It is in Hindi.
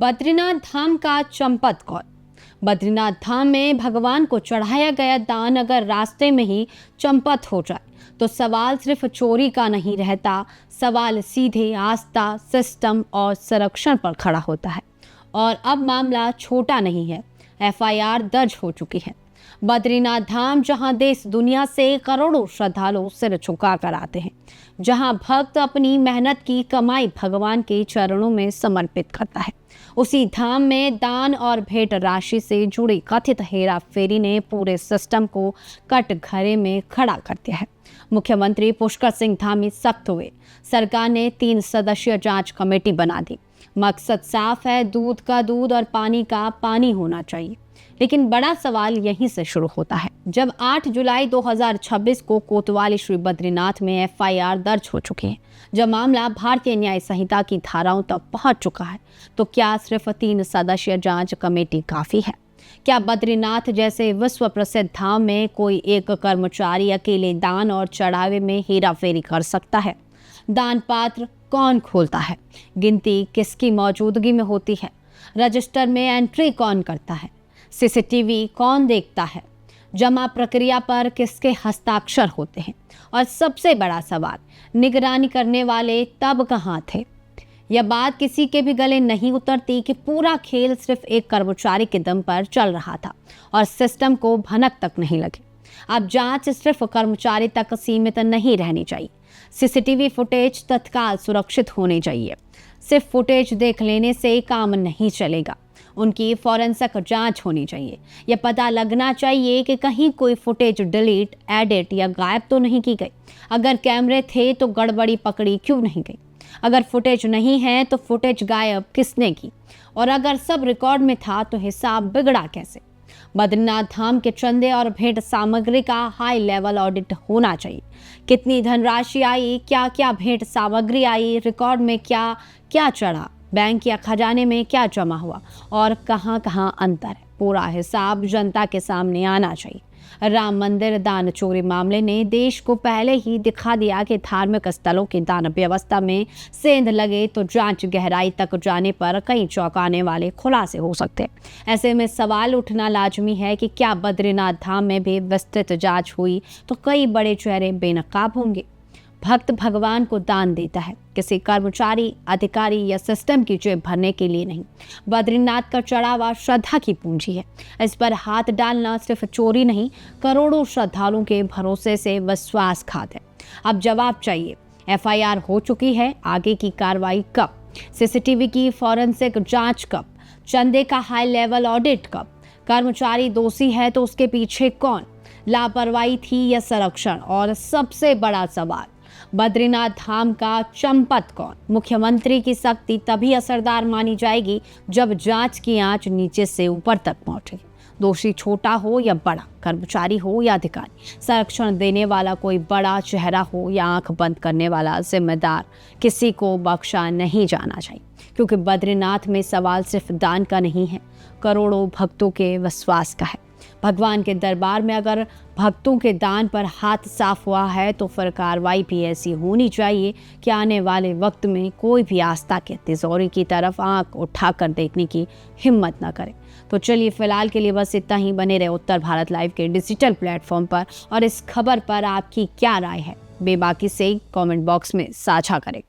बद्रीनाथ धाम का चंपत कौन। बद्रीनाथ धाम में भगवान को चढ़ाया गया दान अगर रास्ते में ही चंपत हो जाए तो सवाल सिर्फ चोरी का नहीं रहता, सवाल सीधे आस्था, सिस्टम और संरक्षण पर खड़ा होता है। और अब मामला छोटा नहीं है, एफआईआर दर्ज हो चुकी है। बद्रीनाथ धाम, जहां देश दुनिया से करोड़ों श्रद्धालु सिर झुका कर आते हैं, जहां भक्त अपनी मेहनत की कमाई भगवान के चरणों में समर्पित करता है, उसी धाम में दान और भेंट राशि से जुड़ी कथित हेरा फेरी ने पूरे सिस्टम को कटघरे में खड़ा कर दिया है। मुख्यमंत्री पुष्कर सिंह धामी सख्त हुए। सरकार ने 3 सदस्यीय जांच कमेटी बना दी। मकसद साफ है, दूध का दूध और पानी का पानी होना चाहिए। लेकिन बड़ा सवाल यहीं से शुरू होता है। जब 8 जुलाई 2026 को कोतवाली श्री बद्रीनाथ में एफआईआर दर्ज हो चुकी है, जब मामला भारतीय न्याय संहिता की धाराओं तक पहुंच चुका है, तो क्या सिर्फ 3 सदस्यीय जांच कमेटी काफी है? क्या बद्रीनाथ जैसे विश्व प्रसिद्ध धाम में कोई एक कर्मचारी अकेले दान और चढ़ावे में हेरा फेरी कर सकता है? दान पात्र कौन खोलता है? गिनती किसकी मौजूदगी में होती है? रजिस्टर में एंट्री कौन करता है? सीसीटीवी कौन देखता है? जमा प्रक्रिया पर किसके हस्ताक्षर होते हैं? और सबसे बड़ा सवाल, निगरानी करने वाले तब कहाँ थे? यह बात किसी के भी गले नहीं उतरती कि पूरा खेल सिर्फ एक कर्मचारी के दम पर चल रहा था और सिस्टम को भनक तक नहीं लगी। अब जांच सिर्फ कर्मचारी तक सीमित नहीं रहनी चाहिए। सीसीटीवी फुटेज तत्काल सुरक्षित होने चाहिए। सिर्फ फुटेज देख लेने से काम नहीं चलेगा, उनकी फॉरेंसिक जांच होनी चाहिए। यह पता लगना चाहिए कि कहीं कोई फुटेज डिलीट, एडिट या गायब तो नहीं की गई। अगर कैमरे थे तो गड़बड़ी पकड़ी क्यों नहीं गई? अगर फुटेज नहीं है तो फुटेज गायब किसने की? और अगर सब रिकॉर्ड में था तो हिसाब बिगड़ा कैसे? बद्रीनाथ धाम के चंदे और भेंट सामग्री का हाई लेवल ऑडिट होना चाहिए। कितनी धनराशि आई, क्या क्या भेंट सामग्री आई, रिकॉर्ड में क्या क्या चढ़ा, बैंक या खजाने में क्या जमा हुआ और कहां कहां अंतर है, पूरा हिसाब जनता के सामने आना चाहिए। राम मंदिर दान चोरी मामले ने देश को पहले ही दिखा दिया कि धार्मिक स्थलों की दान व्यवस्था में सेंध लगे तो जांच गहराई तक जाने पर कई चौंकाने वाले खुलासे हो सकते हैं। ऐसे में सवाल उठना लाजमी है कि क्या बद्रीनाथ धाम में भी विस्तृत जांच हुई तो कई बड़े चेहरे बेनकाब होंगे? भक्त भगवान को दान देता है, किसी कर्मचारी, अधिकारी या सिस्टम की जेब भरने के लिए नहीं। बद्रीनाथ का चढ़ावा श्रद्धा की पूंजी है। इस पर हाथ डालना सिर्फ चोरी नहीं, करोड़ों श्रद्धालुओं के भरोसे से विश्वासघात है। अब जवाब चाहिए। एफआईआर हो चुकी है, आगे की कार्रवाई कब? सीसीटीवी की फॉरेंसिक जांच कब? चंदे का हाई लेवल ऑडिट कब? कर्मचारी दोषी है तो उसके पीछे कौन? लापरवाही थी या संरक्षण? और सबसे बड़ा सवाल, बद्रीनाथ धाम का चंपत कौन? मुख्यमंत्री की सख्ती तभी असरदार मानी जाएगी जब जांच की आंच नीचे से ऊपर तक पहुंचे। दोषी छोटा हो या बड़ा, कर्मचारी हो या अधिकारी, संरक्षण देने वाला कोई बड़ा चेहरा हो या आंख बंद करने वाला जिम्मेदार, किसी को बख्शा नहीं जाना चाहिए। क्योंकि बद्रीनाथ में सवाल सिर्फ दान का नहीं है, करोड़ों भक्तों के विश्वास का है। भगवान के दरबार में अगर भक्तों के दान पर हाथ साफ हुआ है तो फिर कार्रवाई भी ऐसी होनी चाहिए कि आने वाले वक्त में कोई भी आस्था के तिजोरी की तरफ आंख उठाकर देखने की हिम्मत न करे। तो चलिए फिलहाल के लिए बस इतना ही। बने रहे उत्तर भारत लाइव के डिजिटल प्लेटफॉर्म पर और इस खबर पर आपकी क्या राय है बेबाकी से कमेंट बॉक्स में साझा करें।